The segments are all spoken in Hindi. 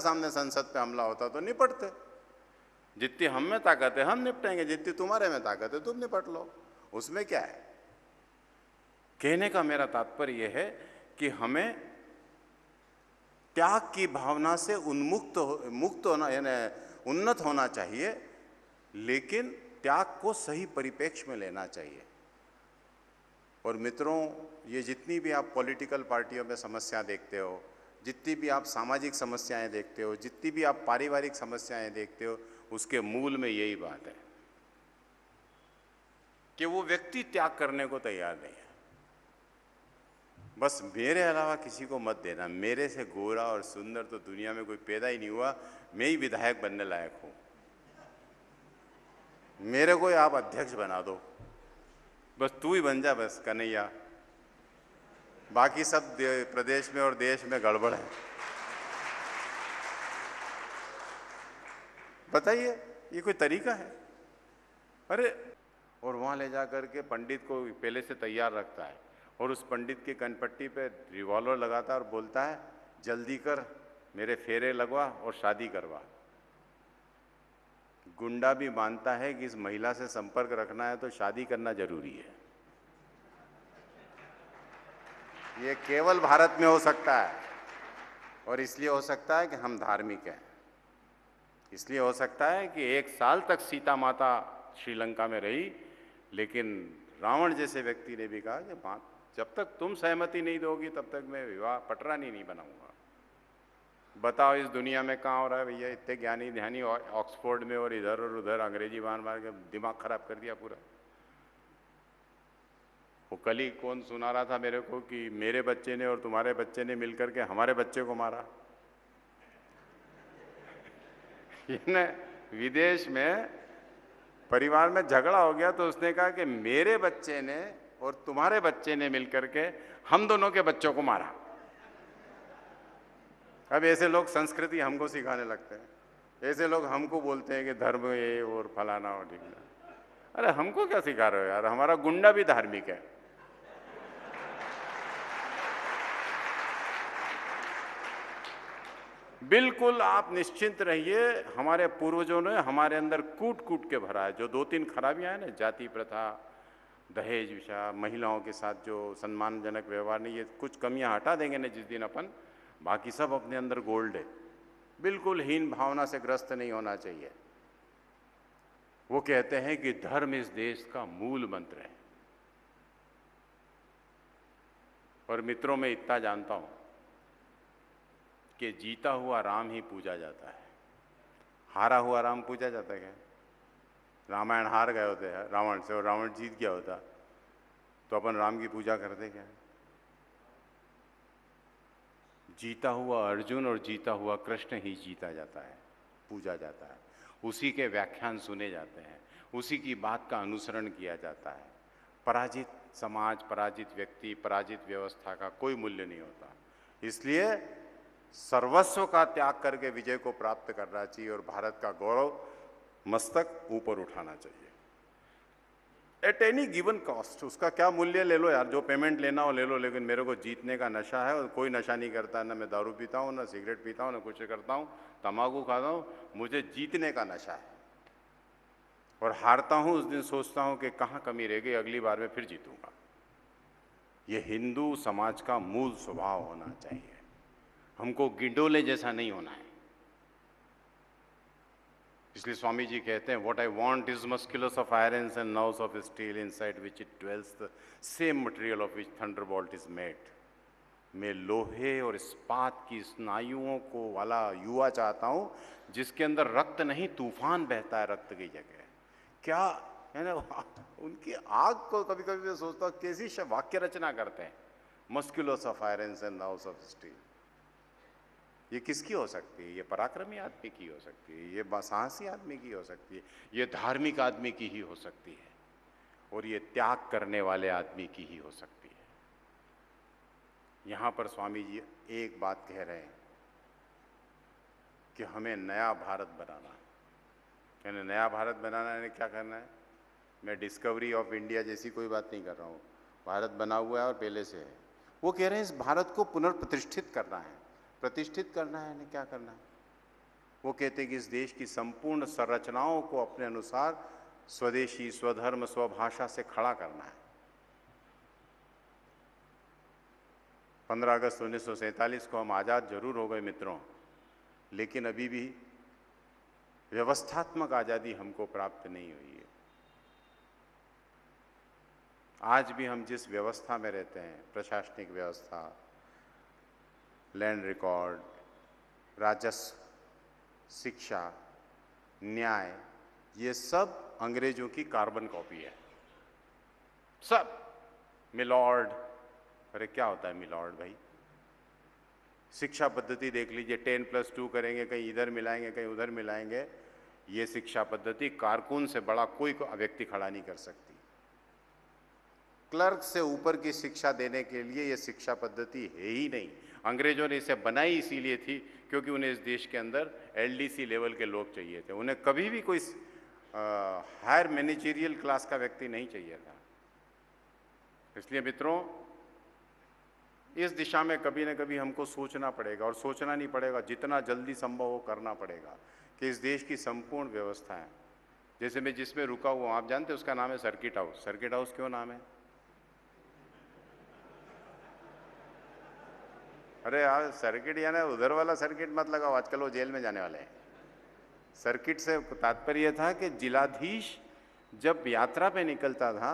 सामने संसद पे हमला होता तो निपटते। जितनी हम में ताकत है हम निपटेंगे, जितनी तुम्हारे में ताकत है तुम निपट लो, उसमें क्या है। कहने का मेरा तात्पर्य यह है कि हमें त्याग की भावना से मुक्त होना यानी उन्नत होना चाहिए, लेकिन त्याग को सही परिप्रेक्ष्य में लेना चाहिए। और मित्रों, ये जितनी भी आप पॉलिटिकल पार्टियों में समस्या देखते हो, जितनी भी आप सामाजिक समस्याएं देखते हो, जितनी भी आप पारिवारिक समस्याएं देखते हो, उसके मूल में यही बात है कि वो व्यक्ति त्याग करने को तैयार नहीं है। बस मेरे अलावा किसी को मत देना, मेरे से गोरा और सुंदर तो दुनिया में कोई पैदा ही नहीं हुआ, मैं ही विधायक बनने लायक हूं, मेरे को आप अध्यक्ष बना दो, बस तू ही बन जा, बस कन्हैया, बाकी सब प्रदेश में और देश में गड़बड़ है। बताइए, ये कोई तरीका है? अरे, और वहां ले जा करके पंडित को पहले से तैयार रखता है और उस पंडित की कनपट्टी पे रिवॉल्वर लगाता है और बोलता है जल्दी कर, मेरे फेरे लगवा और शादी करवा। गुंडा भी मानता है कि इस महिला से संपर्क रखना है तो शादी करना जरूरी है। ये केवल भारत में हो सकता है, और इसलिए हो सकता है कि हम धार्मिक हैं। इसलिए हो सकता है कि 1 साल तक सीता माता श्रीलंका में रही, लेकिन रावण जैसे व्यक्ति ने भी कहा कि जब तक तुम सहमति नहीं दोगी तब तक मैं विवाह पटरानी नहीं बनाऊंगा। बताओ इस दुनिया में कहाँ हो रहा है भैया, इतने ज्ञानी ध्यानी ऑक्सफोर्ड में और इधर और उधर अंग्रेजी मार मार के दिमाग खराब कर दिया पूरा। वो कल ही कौन सुना रहा था मेरे को कि मेरे बच्चे ने और तुम्हारे बच्चे ने मिलकर के हमारे बच्चे को मारा। ये विदेश में परिवार में झगड़ा हो गया तो उसने कहा कि मेरे बच्चे ने और तुम्हारे बच्चे ने मिलकर के हम दोनों के बच्चों को मारा। अब ऐसे लोग संस्कृति हमको सिखाने लगते हैं, ऐसे लोग हमको बोलते हैं कि धर्म ये और फलाना और ढिकना। अरे हमको क्या सिखा रहे हो यार, हमारा गुंडा भी धार्मिक है। बिल्कुल आप निश्चिंत रहिए, हमारे पूर्वजों ने हमारे अंदर कूट कूट के भरा है। जो 2-3 खराबियां हैं ना, जाति प्रथा, दहेज विषय, महिलाओं के साथ जो सम्मानजनक व्यवहार नहीं, ये कुछ कमियां हटा देंगे ना जिस दिन अपन, बाकी सब अपने अंदर गोल्ड है। बिल्कुल हीन भावना से ग्रस्त नहीं होना चाहिए। वो कहते हैं कि धर्म इस देश का मूल मंत्र है। और मित्रों, मैं इतना जानता हूं कि जीता हुआ राम ही पूजा जाता है, हारा हुआ राम पूजा जाता है क्या? रामायण हार गए होते हैं रावण से और रावण जीत गया होता तो अपन राम की पूजा करते क्या? जीता हुआ अर्जुन और जीता हुआ कृष्ण ही जीता जाता है, पूजा जाता है, उसी के व्याख्यान सुने जाते हैं, उसी की बात का अनुसरण किया जाता है। पराजित समाज, पराजित व्यक्ति, पराजित व्यवस्था का कोई मूल्य नहीं होता। इसलिए सर्वस्व का त्याग करके विजय को प्राप्त करना चाहिए और भारत का गौरव मस्तक ऊपर उठाना चाहिए एट एनी गिवन कॉस्ट। उसका क्या मूल्य ले लो यार, जो पेमेंट लेना हो ले लो, लेकिन मेरे को जीतने का नशा है और कोई नशा नहीं करता, ना मैं दारू पीता हूँ, ना सिगरेट पीता हूँ, ना कुछ करता हूँ, तंबाकू खाता हूँ, मुझे जीतने का नशा है। और हारता हूँ उस दिन सोचता हूँ कि कहाँ कमी रह गई, अगली बार में फिर जीतूंगा। ये हिंदू समाज का मूल स्वभाव होना चाहिए। हमको गिंडोले जैसा नहीं होना है। इसलिए स्वामी जी कहते हैं, what I want is muscular of iron and nerves of steel inside which it dwells the same material of which Thunderbolt is made. मैं लोहे और इस्पात की स्नायुओं को वाला युवा चाहता हूं जिसके अंदर रक्त नहीं तूफान बहता है रक्त की जगह। क्या है ना, उनकी आग को कभी कभी मैं सोचता हूं कैसी वाक्य रचना करते हैं, muscular of iron and nerves of steel. ये किसकी हो सकती है? ये पराक्रमी आदमी की हो सकती है, ये साहसी आदमी की हो सकती है, ये धार्मिक आदमी की ही हो सकती है, और ये त्याग करने वाले आदमी की ही हो सकती है। यहां पर स्वामी जी एक बात कह रहे हैं कि हमें नया भारत बनाना, यानी नया भारत बनाना यानी क्या करना है? मैं डिस्कवरी ऑफ इंडिया जैसी कोई बात नहीं कर रहा हूँ। भारत बना हुआ है और पहले से है। वो कह रहे हैं इस भारत को पुनर्प्रतिष्ठित करना है। प्रतिष्ठित करना है यानी क्या करना है? वो कहते हैं कि इस देश की संपूर्ण संरचनाओं को अपने अनुसार स्वदेशी, स्वधर्म, स्वभाषा से खड़ा करना है। 15 अगस्त 1947 को हम आज़ाद जरूर हो गए मित्रों, लेकिन अभी भी व्यवस्थात्मक आज़ादी हमको प्राप्त नहीं हुई है। आज भी हम जिस व्यवस्था में रहते हैं, प्रशासनिक व्यवस्था, लैंड रिकॉर्ड, राजस्व, शिक्षा, न्याय, ये सब अंग्रेजों की कार्बन कॉपी है, सब। मिलॉर्ड, अरे क्या होता है मिलॉर्ड भाई? शिक्षा पद्धति देख लीजिए, 10+2 करेंगे, कहीं इधर मिलाएंगे, कहीं उधर मिलाएंगे। ये शिक्षा पद्धति कारकुन से बड़ा कोई व्यक्ति खड़ा नहीं कर सकती। क्लर्क से ऊपर की शिक्षा देने के लिए ये शिक्षा पद्धति है ही नहीं। अंग्रेजों ने इसे बनाई इसीलिए थी क्योंकि उन्हें इस देश के अंदर एलडीसी लेवल के लोग चाहिए थे। उन्हें कभी भी कोई हायर मैनेजरियल क्लास का व्यक्ति नहीं चाहिए था। इसलिए मित्रों, इस दिशा में कभी न कभी हमको सोचना पड़ेगा, और सोचना नहीं पड़ेगा, जितना जल्दी संभव हो करना पड़ेगा कि इस देश की संपूर्ण व्यवस्था है। जैसे मैं जिसमें रुका हुआ, आप जानते हैं उसका नाम है सर्किट हाउस। सर्किट हाउस क्यों नाम है? अरे यार, सर्किट यानी उधर वाला सर्किट मत लगाओ, आजकल वो जेल में जाने वाले हैं। सर्किट से तात्पर्य था कि जिलाधीश जब यात्रा पे निकलता था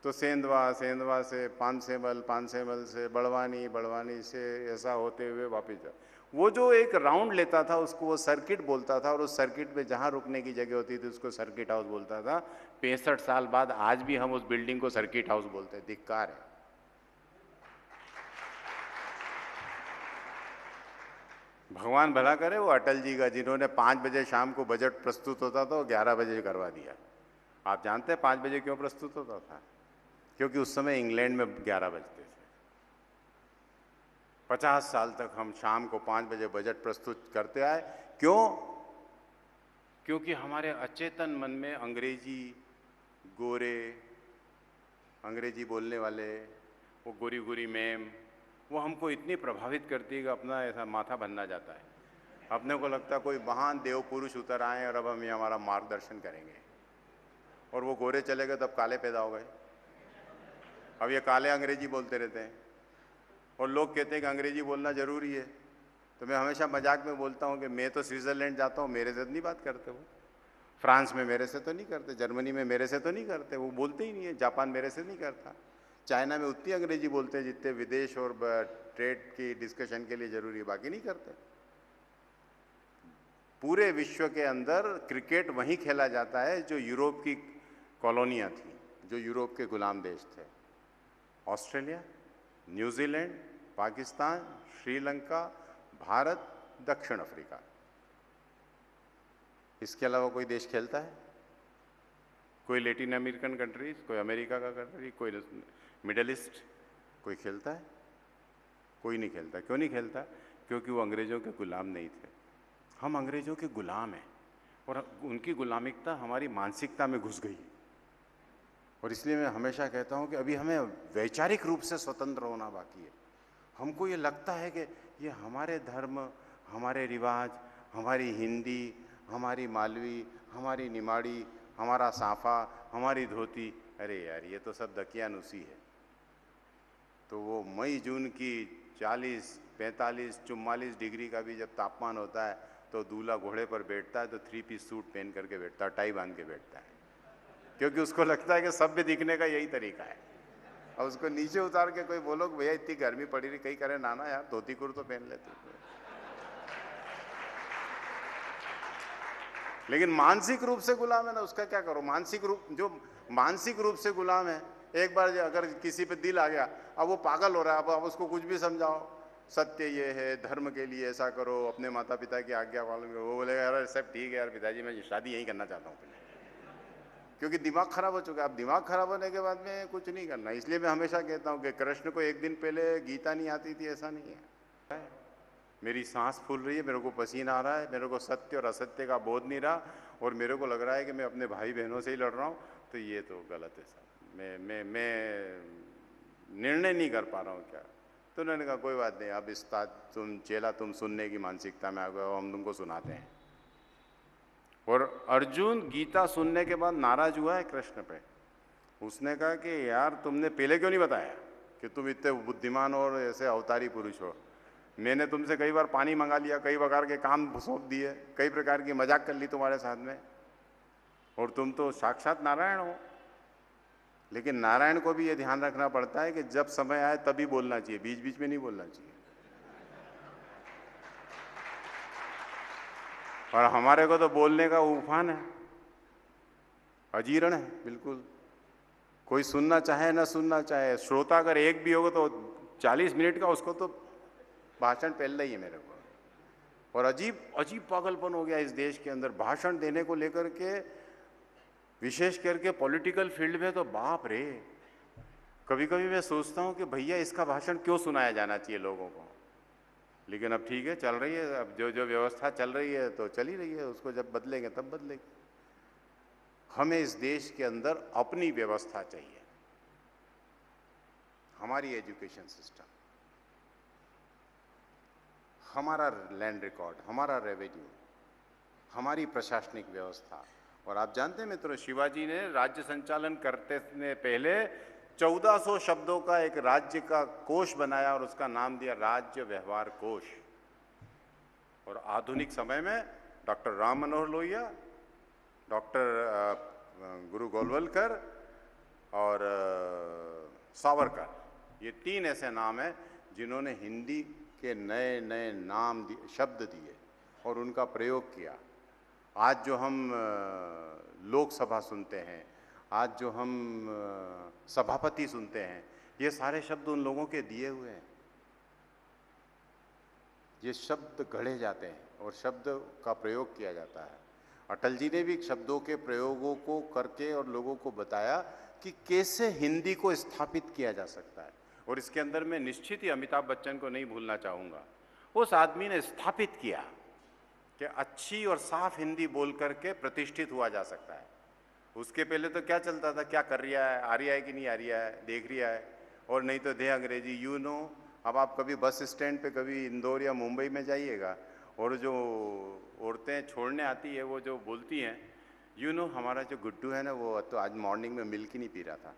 तो सेंधवा, सेंधवा से पानसेमल, पानसेमल से बड़वानी, बड़वानी से ऐसा होते हुए वापस वो जो एक राउंड लेता था उसको वो सर्किट बोलता था, और उस सर्किट में जहां रुकने की जगह होती थी उसको सर्किट हाउस बोलता था। 65 साल बाद आज भी हम उस बिल्डिंग को सर्किट हाउस बोलते हैं। धिक्कार है। भगवान भला करे वो अटल जी का, जिन्होंने 5 बजे शाम को बजट प्रस्तुत होता था, 11 बजे करवा दिया। आप जानते हैं 5 बजे क्यों प्रस्तुत होता था? क्योंकि उस समय इंग्लैंड में 11 बजते थे। 50 साल तक हम शाम को 5 बजे बजट प्रस्तुत करते आए। क्यों? क्योंकि हमारे अचेतन मन में अंग्रेजी, गोरे, अंग्रेजी बोलने वाले, वो गोरी गोरी मैम, वो हमको इतनी प्रभावित करती है कि अपना ऐसा माथा बनना जाता है। अपने को लगता है कोई महान देव पुरुष उतर आए और अब हम ये हमारा मार्गदर्शन करेंगे। और वो गोरे चले गए तब काले पैदा हो गए। अब ये काले अंग्रेजी बोलते रहते हैं, और लोग कहते हैं कि अंग्रेजी बोलना ज़रूरी है। तो मैं हमेशा मजाक में बोलता हूँ कि मैं तो स्विट्ज़रलैंड जाता हूँ, मेरे से तो नहीं बात करते वो। फ्रांस में मेरे से तो नहीं करते, जर्मनी में मेरे से तो नहीं करते, वो बोलते ही नहीं है। जापान मेरे से नहीं करता। चाइना में उतनी अंग्रेजी बोलते हैं जितने विदेश और ट्रेड की डिस्कशन के लिए ज़रूरी है, बाकी नहीं करते। पूरे विश्व के अंदर क्रिकेट वहीं खेला जाता है जो यूरोप की कॉलोनियाँ थी, जो यूरोप के गुलाम देश थे। ऑस्ट्रेलिया, न्यूजीलैंड, पाकिस्तान, श्रीलंका, भारत, दक्षिण अफ्रीका। इसके अलावा कोई देश खेलता है? कोई लैटिन अमेरिकन कंट्रीज, कोई अमेरिका का कंट्री, कोई मिडल ईस्ट, कोई खेलता है? कोई नहीं खेलता। क्यों नहीं खेलता? क्योंकि वो अंग्रेजों के गुलाम नहीं थे। हम अंग्रेजों के गुलाम हैं, और उनकी गुलामिकता हमारी मानसिकता में घुस गई। और इसलिए मैं हमेशा कहता हूँ कि अभी हमें वैचारिक रूप से स्वतंत्र होना बाकी है। हमको ये लगता है कि ये हमारे धर्म, हमारे रिवाज, हमारी हिंदी, हमारी मालवी, हमारी निमाड़ी, हमारा साफा, हमारी धोती, अरे यार ये तो सब दकियानुसी है। तो वो मई जून की 40, 45, 44 डिग्री का भी जब तापमान होता है तो दूल्हा घोड़े पर बैठता है तो 3 पीस सूट पहन करके बैठता है, टाई बांध के बैठता है, क्योंकि उसको लगता है कि सभ्य दिखने का यही तरीका है। और उसको नीचे उतार के कोई बोलो भैया इतनी गर्मी पड़ी रही, कहीं करे नाना यार धोती कुर्ता तो पहन लेते। लेकिन मानसिक रूप से गुलाम है ना, उसका क्या करो? जो मानसिक रूप से गुलाम है, एक बार अगर किसी पे दिल आ गया, अब वो पागल हो रहा है, अब उसको कुछ भी समझाओ, सत्य ये है, धर्म के लिए ऐसा करो, अपने माता पिता की आज्ञा पालन करो, वो बोलेगा यार सब ठीक है यार पिताजी, मैं शादी यहीं करना चाहता हूँ, क्योंकि दिमाग खराब हो चुका है। अब दिमाग खराब होने के बाद में कुछ नहीं करना। इसलिए मैं हमेशा कहता हूँ कि कृष्ण को एक दिन पहले गीता नहीं आती थी, ऐसा नहीं है। मेरी सांस फूल रही है, मेरे को पसीना आ रहा है, मेरे को सत्य और असत्य का बोध नहीं रहा, और मेरे को लग रहा है कि मैं अपने भाई बहनों से ही लड़ रहा हूँ, तो ये तो गलत है साहब। मैं निर्णय नहीं कर पा रहा हूँ क्या। तो उन्होंने कहा कोई बात नहीं, अब तुम चेला, तुम सुनने की मानसिकता में आ गए हो, हम तुमको सुनाते हैं। और अर्जुन गीता सुनने के बाद नाराज हुआ है कृष्ण पे। उसने कहा कि यार तुमने पहले क्यों नहीं बताया कि तुम इतने बुद्धिमान और ऐसे अवतारी पुरुष हो। मैंने तुमसे कई बार पानी मंगा लिया, कई प्रकार के काम सौंप दिए, कई प्रकार की मजाक कर ली तुम्हारे साथ में, और तुम तो साक्षात नारायण हो। लेकिन नारायण को भी ये ध्यान रखना पड़ता है कि जब समय आए तभी बोलना चाहिए, बीच बीच में नहीं बोलना चाहिए। और हमारे को तो बोलने का उफान है, अजीर्ण है बिल्कुल। कोई सुनना चाहे ना सुनना चाहे, श्रोता अगर एक भी होगा तो 40 मिनट का उसको तो भाषण पहले ही है मेरे को। और अजीब अजीब पागलपन हो गया इस देश के अंदर भाषण देने को लेकर के, विशेष करके पॉलिटिकल फील्ड में तो बाप रे। कभी कभी मैं सोचता हूं कि भैया इसका भाषण क्यों सुनाया जाना चाहिए लोगों को। लेकिन अब ठीक है, चल रही है, अब जो जो व्यवस्था चल रही है तो चल ही रही है, उसको जब बदलेंगे तब बदलेंगे। हमें इस देश के अंदर अपनी व्यवस्था चाहिए, हमारी एजुकेशन सिस्टम, हमारा लैंड रिकॉर्ड, हमारा रेवेन्यू, हमारी प्रशासनिक व्यवस्था। और आप जानते हैं मित्रों, शिवाजी ने राज्य संचालन करते ने पहले 1400 शब्दों का एक राज्य का कोश बनाया और उसका नाम दिया राज्य व्यवहार कोश। और आधुनिक समय में डॉक्टर राम मनोहर लोहिया, डॉक्टर गुरु गोलवलकर और सावरकर, ये 3 ऐसे नाम हैं जिन्होंने हिंदी के नए नए नाम शब्द दिए और उनका प्रयोग किया। आज जो हम लोकसभा सुनते हैं, आज जो हम सभापति सुनते हैं, ये सारे शब्द उन लोगों के दिए हुए हैं। ये शब्द गढ़े जाते हैं और शब्द का प्रयोग किया जाता है। अटल जी ने भी शब्दों के प्रयोगों को करके और लोगों को बताया कि कैसे हिंदी को स्थापित किया जा सकता है। और इसके अंदर मैं निश्चित ही अमिताभ बच्चन को नहीं भूलना चाहूँगा। उस आदमी ने स्थापित किया कि अच्छी और साफ हिंदी बोल करके प्रतिष्ठित हुआ जा सकता है। उसके पहले तो क्या चलता था, क्या कर रहा है, आ रहा है कि नहीं आ रहा है, देख रहा है, और नहीं तो दे अंग्रेजी, यू नो। अब आप कभी बस स्टैंड पे कभी इंदौर या मुंबई में जाइएगा और जो औरतें छोड़ने आती है वो जो बोलती हैं, यू नो हमारा जो गुड्डू है ना वो तो आज मॉर्निंग में मिल्क ही नहीं पी रहा था।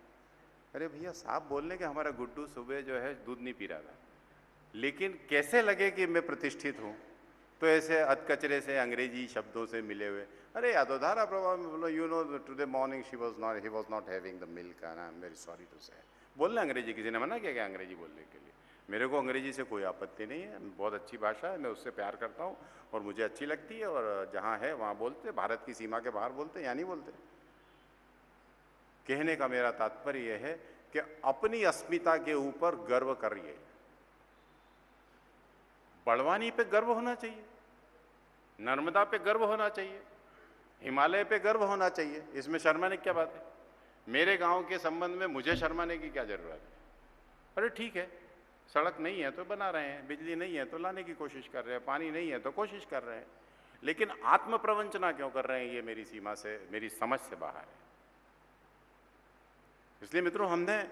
अरे भैया साफ बोलने के हमारा गुड्डू सुबह जो है दूध नहीं पी रहा था। लेकिन कैसे लगे कि मैं प्रतिष्ठित हूँ, तो ऐसे अधकचरे से अंग्रेजी शब्दों से मिले हुए, अरे यादवधारा प्रभाव में बोलो, you know today morning he was not having the milk, I am very sorry to say. बोलना अंग्रेजी, किसी ने मना किया क्या अंग्रेजी बोलने के लिए? मेरे को अंग्रेजी से कोई आपत्ति नहीं है, बहुत अच्छी भाषा है, मैं उससे प्यार करता हूँ और मुझे अच्छी लगती है। और जहाँ है वहाँ बोलते, भारत की सीमा के बाहर बोलते या नहीं बोलते। कहने का मेरा तात्पर्य यह है कि अपनी अस्मिता के ऊपर गर्व करिए। बड़वानी पे गर्व होना चाहिए, नर्मदा पे गर्व होना चाहिए, हिमालय पे गर्व होना चाहिए। इसमें शर्माने की क्या बात है? मेरे गांव के संबंध में मुझे शर्माने की क्या जरूरत है? अरे ठीक है, सड़क नहीं है तो बना रहे हैं, बिजली नहीं है तो लाने की कोशिश कर रहे हैं, पानी नहीं है तो कोशिश कर रहे हैं, लेकिन आत्म प्रवंचना क्यों कर रहे हैं? ये मेरी सीमा से, मेरी समझ से बाहर है। इसलिए मित्रों, हमने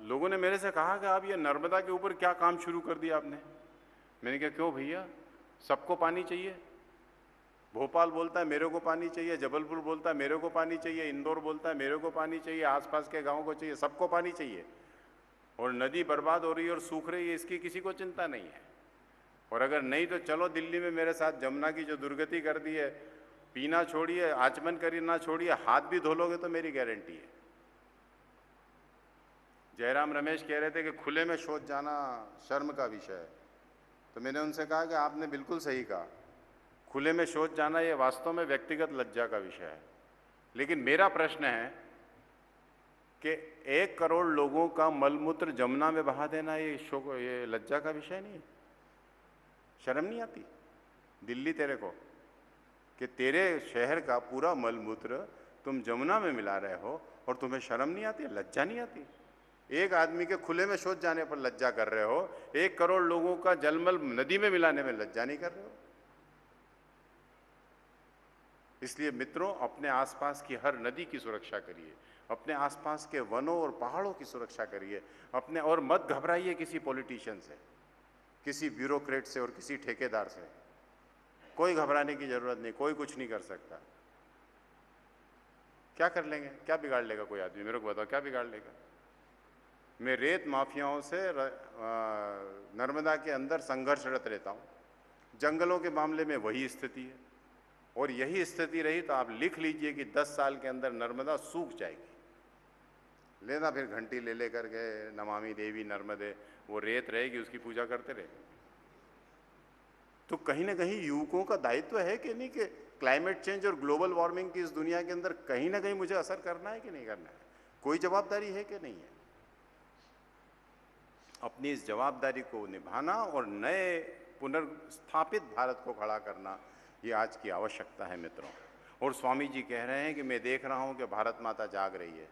लोगों ने मेरे से कहा कि आप ये नर्मदा के ऊपर क्या काम शुरू कर दिया आपने? मैंने कहा क्यों भैया, सबको पानी चाहिए। भोपाल बोलता है मेरे को पानी चाहिए, जबलपुर बोलता है मेरे को पानी चाहिए, इंदौर बोलता है मेरे को पानी चाहिए, आसपास के गाँव को चाहिए, सबको पानी चाहिए। और नदी बर्बाद हो रही है और सूख रही है, इसकी किसी को चिंता नहीं है। और अगर नहीं तो चलो दिल्ली में मेरे साथ जमुना की जो दुर्गति कर दी है, पीना छोड़िए, आचमन करना छोड़िए, हाथ भी धो लोगे तो मेरी गारंटी है। जयराम रमेश कह रहे थे कि खुले में शौच जाना शर्म का विषय है, तो मैंने उनसे कहा कि आपने बिल्कुल सही कहा, खुले में शौच जाना ये वास्तव में व्यक्तिगत लज्जा का विषय है। लेकिन मेरा प्रश्न है कि 1 करोड़ लोगों का मलमूत्र जमुना में बहा देना ये लज्जा का विषय नहीं है? शर्म नहीं आती दिल्ली तेरे को कि तेरे शहर का पूरा मलमूत्र तुम जमुना में मिला रहे हो और तुम्हें शर्म नहीं आती, लज्जा नहीं आती? एक आदमी के खुले में शौच जाने पर लज्जा कर रहे हो, 1 करोड़ लोगों का जलमल नदी में मिलाने में लज्जा नहीं कर रहे हो। इसलिए मित्रों, अपने आसपास की हर नदी की सुरक्षा करिए, अपने आसपास के वनों और पहाड़ों की सुरक्षा करिए अपने, और मत घबराइए किसी पॉलिटिशियन से, किसी ब्यूरोक्रेट से और किसी ठेकेदार से। कोई घबराने की जरूरत नहीं, कोई कुछ नहीं कर सकता। क्या कर लेंगे, क्या बिगाड़ लेगा कोई आदमी, मेरे को बताओ क्या बिगाड़ लेगा। मैं रेत माफियाओं से नर्मदा के अंदर संघर्षरत रहता हूं। जंगलों के मामले में वही स्थिति है, और यही स्थिति रही तो आप लिख लीजिए कि 10 साल के अंदर नर्मदा सूख जाएगी। लेना फिर घंटी ले लेकर के नमामि देवी नर्मदे, वो रेत रहेगी, उसकी पूजा करते रहे। तो कहीं ना कहीं युवकों का दायित्व है कि नहीं, कि क्लाइमेट चेंज और ग्लोबल वार्मिंग की इस दुनिया के अंदर कहीं ना कहीं मुझे असर करना है कि नहीं करना है, कोई जवाबदारी है कि नहीं है। अपनी इस जवाबदारी को निभाना और नए पुनर्स्थापित भारत को खड़ा करना, ये आज की आवश्यकता है मित्रों। और स्वामी जी कह रहे हैं कि मैं देख रहा हूं कि भारत माता जाग रही है।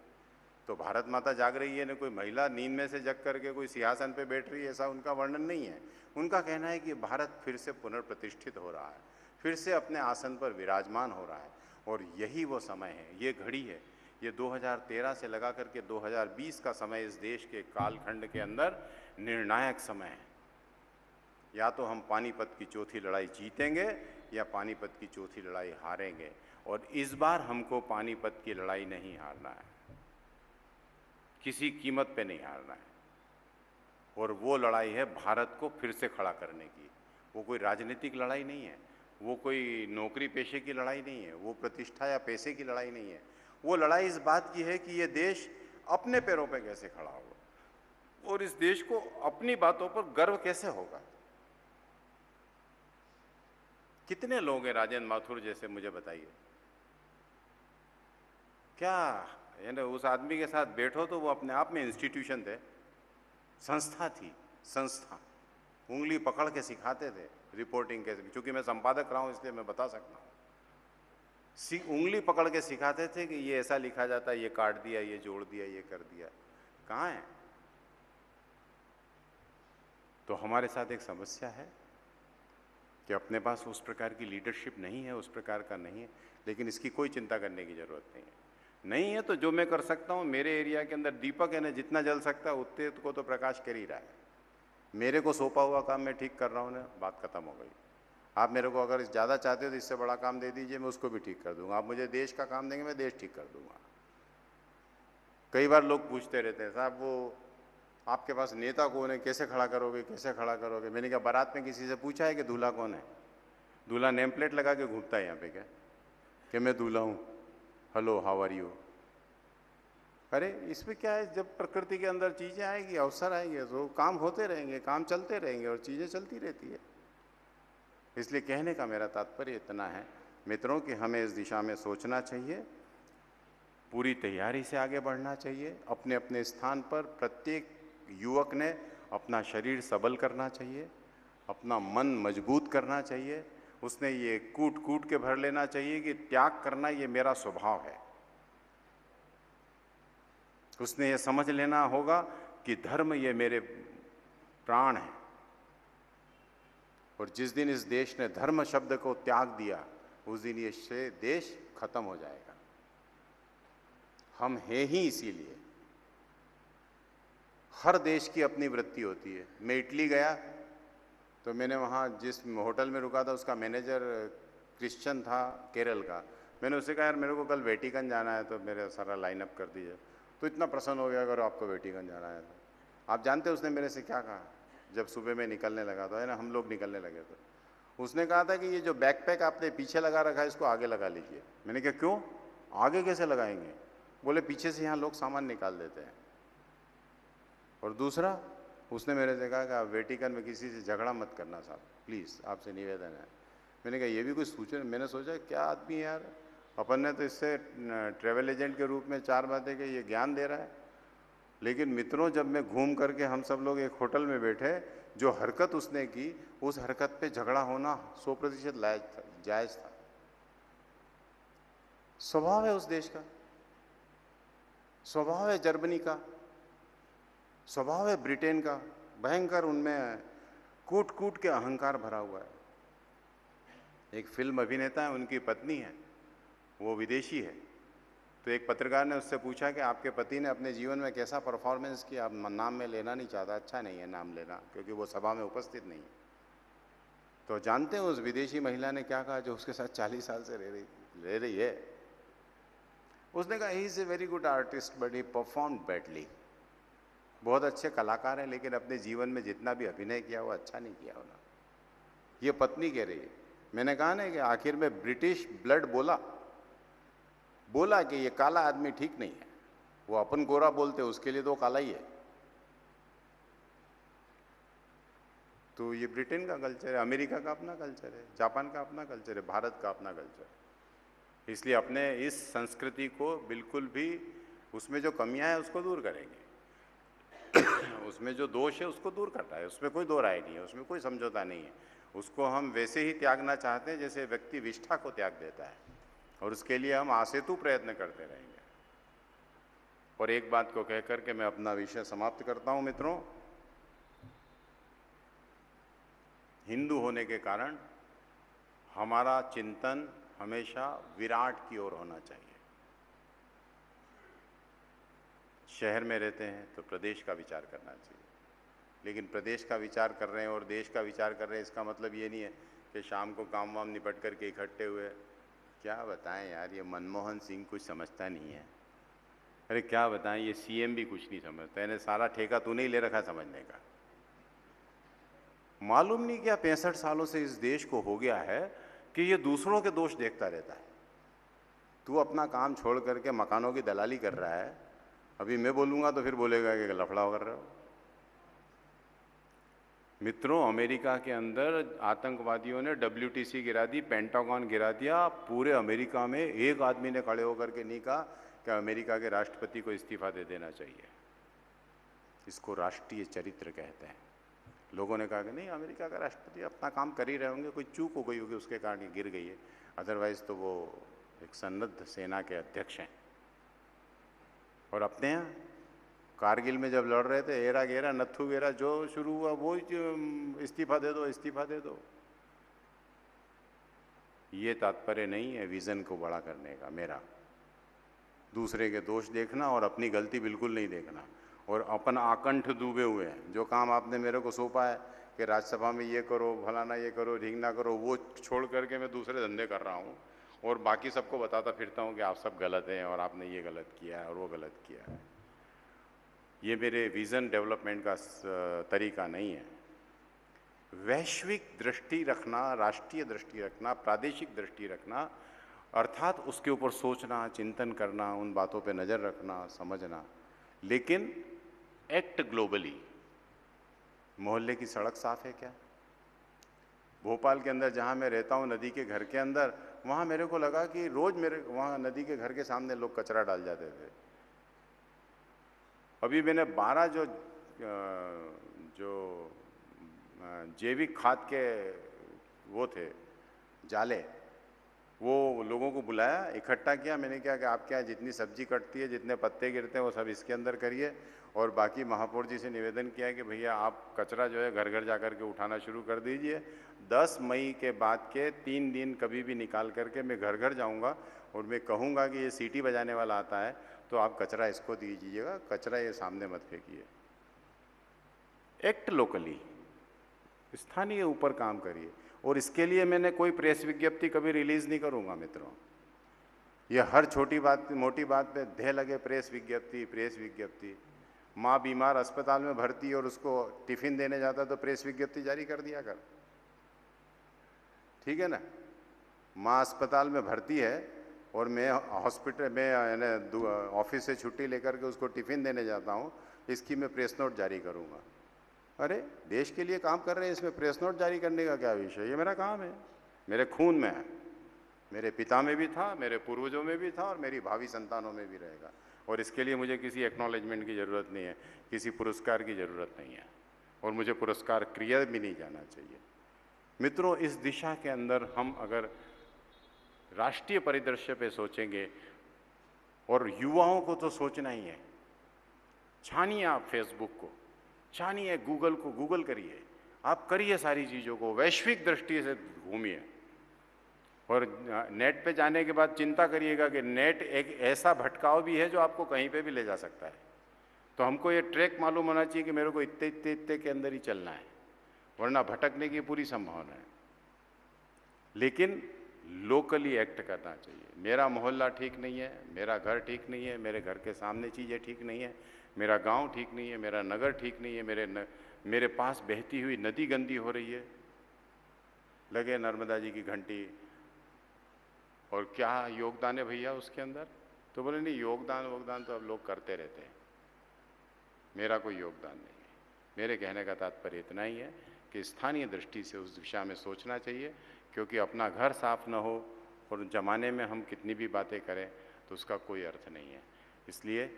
तो भारत माता जाग रही है, ना कोई महिला नींद में से जग करके कोई सिंहासन पे बैठ रही है, ऐसा उनका वर्णन नहीं है। उनका कहना है कि भारत फिर से पुनर्प्रतिष्ठित हो रहा है, फिर से अपने आसन पर विराजमान हो रहा है। और यही वो समय है, ये घड़ी है, ये 2013 से लगा करके 2020 का समय इस देश के कालखंड के अंदर निर्णायक समय है। या तो हम पानीपत की चौथी लड़ाई जीतेंगे या पानीपत की चौथी लड़ाई हारेंगे। और इस बार हमको पानीपत की लड़ाई नहीं हारना है, किसी कीमत पे नहीं हारना है। और वो लड़ाई है भारत को फिर से खड़ा करने की। वो कोई राजनीतिक लड़ाई नहीं है, वो कोई नौकरी पेशे की लड़ाई नहीं है, वो प्रतिष्ठा या पैसे की लड़ाई नहीं है। वो लड़ाई इस बात की है कि ये देश अपने पैरों पे कैसे खड़ा होगा और इस देश को अपनी बातों पर गर्व कैसे होगा। कितने लोग हैं राजेंद्र माथुर जैसे, मुझे बताइए, क्या यानी उस आदमी के साथ बैठो तो वो अपने आप में इंस्टीट्यूशन थे, संस्था थी, संस्था। उंगली पकड़ के सिखाते थे रिपोर्टिंग कैसे, क्योंकि मैं संपादक रहा हूं इसलिए मैं बता सकता हूं। उंगली पकड़ के सिखाते थे कि ये ऐसा लिखा जाता है, ये काट दिया, ये जोड़ दिया, ये कर दिया। कहाँ है? तो हमारे साथ एक समस्या है कि अपने पास उस प्रकार की लीडरशिप नहीं है, उस प्रकार का नहीं है। लेकिन इसकी कोई चिंता करने की जरूरत नहीं है। नहीं है तो जो मैं कर सकता हूं, मेरे एरिया के अंदर दीपक है ना, जितना जल सकता है उतने को तो प्रकाश कर ही रहा है। मेरे को सौंपा हुआ काम मैं ठीक कर रहा हूं ना, बात खत्म हो गई। आप मेरे को अगर ज़्यादा चाहते हो तो इससे बड़ा काम दे दीजिए, मैं उसको भी ठीक कर दूंगा। आप मुझे देश का काम देंगे, मैं देश ठीक कर दूंगा। कई बार लोग पूछते रहते हैं, साहब वो आपके पास नेता कौन है, कैसे खड़ा करोगे, कैसे खड़ा करोगे। मैंने कहा बारात में किसी से पूछा है कि दूल्हा कौन है? दूल्हा नेम प्लेट लगा के घूमता है यहाँ पे क्या, कि मैं दूल्हा हूँ, हेलो हाउ आर यू। अरे इसमें क्या है, जब प्रकृति के अंदर चीज़ें आएगी, अवसर आएंगे तो काम होते रहेंगे, काम चलते रहेंगे और चीज़ें चलती रहती है। इसलिए कहने का मेरा तात्पर्य इतना है मित्रों कि हमें इस दिशा में सोचना चाहिए, पूरी तैयारी से आगे बढ़ना चाहिए। अपने अपने स्थान पर प्रत्येक युवक ने अपना शरीर सबल करना चाहिए, अपना मन मजबूत करना चाहिए। उसने ये कूट कूट के भर लेना चाहिए कि त्याग करना ये मेरा स्वभाव है। उसने ये समझ लेना होगा कि धर्म ये मेरे प्राण है। और जिस दिन इस देश ने धर्म शब्द को त्याग दिया, उस दिन ये देश खत्म हो जाएगा। हम हैं ही इसीलिए। हर देश की अपनी वृत्ति होती है। मैं इटली गया तो मैंने वहाँ जिस होटल में रुका था उसका मैनेजर क्रिश्चियन था, केरल का। मैंने उससे कहा यार मेरे को कल वेटिकन जाना है, तो मेरा सारा लाइनअप कर दीजिए। तो इतना प्रसन्न हो गया अगर आपको वेटिकन जाना है तो। आप जानते हैं उसने मेरे से क्या कहा? जब सुबह में निकलने लगा तो है ना, हम लोग निकलने लगे तो उसने कहा था कि ये जो बैकपैक आपने पीछे लगा रखा है इसको आगे लगा लीजिए। मैंने कहा क्यों, आगे कैसे लगाएंगे? बोले पीछे से यहाँ लोग सामान निकाल देते हैं। और दूसरा उसने मेरे से कहा कि आप वेटिकन में किसी से झगड़ा मत करना साहब, प्लीज़ आपसे निवेदन है। मैंने कहा ये भी कोई सूचना। मैंने सोचा क्या आदमी है यार, अपन ने तो इससे ट्रेवल एजेंट के रूप में 4 बातें कि ये ज्ञान दे रहा है। लेकिन मित्रों जब मैं घूम करके हम सब लोग एक होटल में बैठे, जो हरकत उसने की उस हरकत पे झगड़ा होना 100% जायज था। स्वभाव है उस देश का, स्वभाव है जर्मनी का, स्वभाव है ब्रिटेन का। भयंकर उनमें कूट कूट के अहंकार भरा हुआ है। एक फिल्म अभिनेता है, उनकी पत्नी है, वो विदेशी है, तो एक पत्रकार ने उससे पूछा कि आपके पति ने अपने जीवन में कैसा परफॉर्मेंस किया। आप नाम में लेना नहीं चाहता, अच्छा नहीं है नाम लेना, क्योंकि वो सभा में उपस्थित नहीं है। तो जानते हैं उस विदेशी महिला ने क्या कहा जो उसके साथ 40 साल से रह रही है? उसने कहा he is a very good artist but he perform badly. बहुत अच्छे कलाकार हैं, लेकिन अपने जीवन में जितना भी अभिनय किया वो अच्छा नहीं किया उन्होंने। ये पत्नी कह रही है। मैंने कहा ना कि आखिर में ब्रिटिश ब्लड बोला कि ये काला आदमी ठीक नहीं है। वो अपन गोरा बोलते, उसके लिए तो काला ही है। तो ये ब्रिटेन का कल्चर है, अमेरिका का अपना कल्चर है, जापान का अपना कल्चर है, भारत का अपना कल्चर है। इसलिए अपने इस संस्कृति को बिल्कुल भी, उसमें जो कमियां हैं उसको दूर करेंगे, उसमें जो दोष है उसको दूर करता है, उसमें कोई दो राय नहीं है, उसमें कोई समझौता नहीं है। उसको हम वैसे ही त्यागना चाहते हैं जैसे व्यक्ति विष्ठा को त्याग देता है, और उसके लिए हम आसेतु प्रयत्न करते रहेंगे। और एक बात को कहकर के मैं अपना विषय समाप्त करता हूं मित्रों। हिंदू होने के कारण हमारा चिंतन हमेशा विराट की ओर होना चाहिए। शहर में रहते हैं तो प्रदेश का विचार करना चाहिए, लेकिन प्रदेश का विचार कर रहे हैं और देश का विचार कर रहे हैं, इसका मतलब ये नहीं है कि शाम को काम वाम निपट करके इकट्ठे हुए। क्या बताएं यार, ये मनमोहन सिंह कुछ समझता नहीं है। अरे क्या बताएं, ये सीएम भी कुछ नहीं समझता। इन्हें सारा ठेका तूने ही ले रखा समझने का। मालूम नहीं क्या 65 सालों से इस देश को हो गया है कि ये दूसरों के दोष देखता रहता है। तू अपना काम छोड़ करके मकानों की दलाली कर रहा है, अभी मैं बोलूंगा तो फिर बोलेगा कि लफड़ा कर रहे हो। मित्रों, अमेरिका के अंदर आतंकवादियों ने WTC गिरा दी, पेंटागन गिरा दिया। पूरे अमेरिका में एक आदमी ने खड़े होकर के नहीं कहा कि अमेरिका के राष्ट्रपति को इस्तीफा दे देना चाहिए। इसको राष्ट्रीय चरित्र कहते हैं। लोगों ने कहा कि नहीं, अमेरिका का राष्ट्रपति अपना काम कर ही रहे होंगे, कोई चूक हो गई होगी उसके कारण गिर गई है, अदरवाइज तो वो एक सन्नद्ध सेना के अध्यक्ष हैं। और अपने यहाँ कारगिल में जब लड़ रहे थे, एरा गेरा नत्थू गेरा जो शुरू हुआ वो इस्तीफा दे दो, इस्तीफा दे दो। ये तात्पर्य नहीं है विजन को बड़ा करने का मेरा। दूसरे के दोष देखना और अपनी गलती बिल्कुल नहीं देखना। और अपन आकंठ डूबे हुए हैं। जो काम आपने मेरे को सौंपा है कि राज्यसभा में ये करो, फलाना ये करो, ढींगना करो, वो छोड़ करके मैं दूसरे धंधे कर रहा हूँ और बाकी सबको बताता फिरता हूँ कि आप सब गलत हैं और आपने ये गलत किया है और वो गलत किया है। ये मेरे विज़न डेवलपमेंट का तरीका नहीं है। वैश्विक दृष्टि रखना, राष्ट्रीय दृष्टि रखना, प्रादेशिक दृष्टि रखना, अर्थात उसके ऊपर सोचना, चिंतन करना, उन बातों पे नज़र रखना, समझना, लेकिन एक्ट ग्लोबली। मोहल्ले की सड़क साफ है क्या? भोपाल के अंदर जहाँ मैं रहता हूँ, नदी के घर के अंदर, वहाँ मेरे को लगा कि रोज़ मेरे वहाँ नदी के घर के सामने लोग कचरा डाल जाते थे। अभी मैंने 12 जो जैविक खाद के वो थे जाले, वो लोगों को बुलाया, इकट्ठा किया। मैंने क्या कि आपके यहाँ जितनी सब्जी कटती है, जितने पत्ते गिरते हैं, वो सब इसके अंदर करिए। और बाकी महापौर जी से निवेदन किया है कि भैया आप कचरा जो है घर घर जा कर के उठाना शुरू कर दीजिए। 10 मई के बाद के 3 दिन कभी भी निकाल करके मैं घर घर जाऊँगा और मैं कहूँगा कि ये सीटी बजाने वाला आता है तो आप कचरा इसको दीजिएगा, कचरा ये सामने मत फेंकिए। एक्ट लोकली, स्थानीय ऊपर काम करिए। और इसके लिए मैंने कोई प्रेस विज्ञप्ति कभी रिलीज नहीं करूंगा मित्रों। ये हर छोटी बात मोटी बात पे ढेर लगे प्रेस विज्ञप्ति, प्रेस विज्ञप्ति। माँ बीमार अस्पताल में भर्ती और उसको टिफिन देने जाता तो प्रेस विज्ञप्ति जारी कर दिया कर, ठीक है ना। माँ अस्पताल में भर्ती है और मैं हॉस्पिटल में ऑफिस से छुट्टी लेकर के उसको टिफिन देने जाता हूँ, इसकी मैं प्रेस नोट जारी करूँगा। अरे देश के लिए काम कर रहे हैं, इसमें प्रेस नोट जारी करने का क्या विषय? ये मेरा काम है, मेरे खून में है, मेरे पिता में भी था, मेरे पूर्वजों में भी था और मेरी भावी संतानों में भी रहेगा। और इसके लिए मुझे किसी एक्नॉलेजमेंट की ज़रूरत नहीं है, किसी पुरस्कार की ज़रूरत नहीं है, और मुझे पुरस्कार क्रिया भी नहीं जाना चाहिए। मित्रों, इस दिशा के अंदर हम अगर राष्ट्रीय परिदृश्य पे सोचेंगे, और युवाओं को तो सोचना ही है। छानिए आप फेसबुक को, छानिए गूगल को, गूगल करिए, आप करिए सारी चीज़ों को, वैश्विक दृष्टि से घूमिए और नेट पे जाने के बाद चिंता करिएगा कि नेट एक ऐसा भटकाव भी है जो आपको कहीं पे भी ले जा सकता है। तो हमको ये ट्रैक मालूम होना चाहिए कि मेरे को इतने इतने इतने के अंदर ही चलना है, वरना भटकने की पूरी संभावना है। लेकिन लोकली एक्ट करना चाहिए। मेरा मोहल्ला ठीक नहीं है, मेरा घर ठीक नहीं है, मेरे घर के सामने चीज़ें ठीक नहीं है, मेरा गांव ठीक नहीं है, मेरा नगर ठीक नहीं है, मेरे पास बहती हुई नदी गंदी हो रही है, लगे नर्मदा जी की घंटी, और क्या योगदान है भैया उसके अंदर? तो बोले नहीं, योगदान तो अब लोग करते रहते हैं, मेरा कोई योगदान नहीं है। मेरे कहने का तात्पर्य इतना ही है कि स्थानीय दृष्टि से उस दिशा में सोचना चाहिए, क्योंकि अपना घर साफ न हो और जमाने में हम कितनी भी बातें करें तो उसका कोई अर्थ नहीं है। इसलिए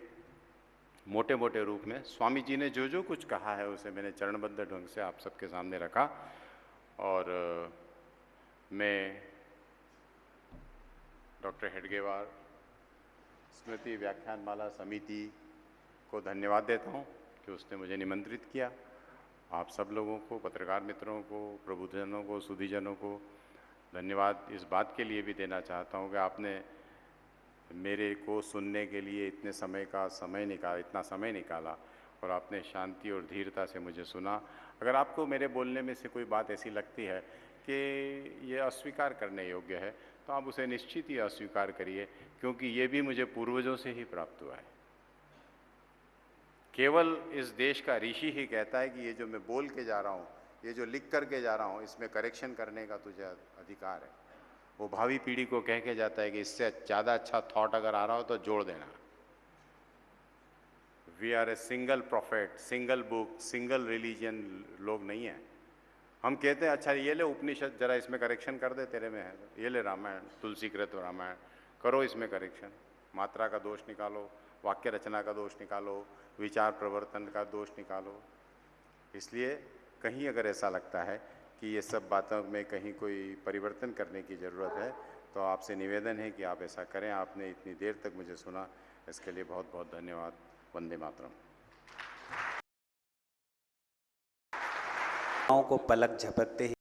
मोटे मोटे रूप में स्वामी जी ने जो जो कुछ कहा है उसे मैंने चरणबद्ध ढंग से आप सबके सामने रखा, और मैं डॉक्टर हेडगेवार स्मृति व्याख्यानमाला समिति को धन्यवाद देता हूँ कि उसने मुझे निमंत्रित किया। आप सब लोगों को, पत्रकार मित्रों को, प्रबुद्धजनों को, सुधीजनों को धन्यवाद इस बात के लिए भी देना चाहता हूँ कि आपने मेरे को सुनने के लिए इतने इतना समय निकाला और आपने शांति और धीरता से मुझे सुना। अगर आपको मेरे बोलने में से कोई बात ऐसी लगती है कि ये अस्वीकार करने योग्य है, तो आप उसे निश्चित ही अस्वीकार करिए, क्योंकि ये भी मुझे पूर्वजों से ही प्राप्त हुआ है। केवल इस देश का ऋषि ही कहता है कि ये जो मैं बोल के जा रहा हूँ, ये जो लिख करके जा रहा हूँ, इसमें करेक्शन करने का तुझे अधिकार है। वो भावी पीढ़ी को कह के जाता है कि इससे ज़्यादा अच्छा थॉट अगर आ रहा हो तो जोड़ देना। We are a single profit, single book, single religion लोग नहीं है। हम कहते हैं अच्छा ये ले उपनिषद, जरा इसमें करेक्शन कर दे, तेरे में है, ये ले रामायण, तुलसीकृत रामायण, करो इसमें करेक्शन, मात्रा का दोष निकालो, वाक्य रचना का दोष निकालो, विचार प्रवर्तन का दोष निकालो। इसलिए कहीं अगर ऐसा लगता है कि ये सब बातों में कहीं कोई परिवर्तन करने की ज़रूरत है, तो आपसे निवेदन है कि आप ऐसा करें। आपने इतनी देर तक मुझे सुना, इसके लिए बहुत बहुत धन्यवाद। वंदे मातरम। को पलक झपकते ही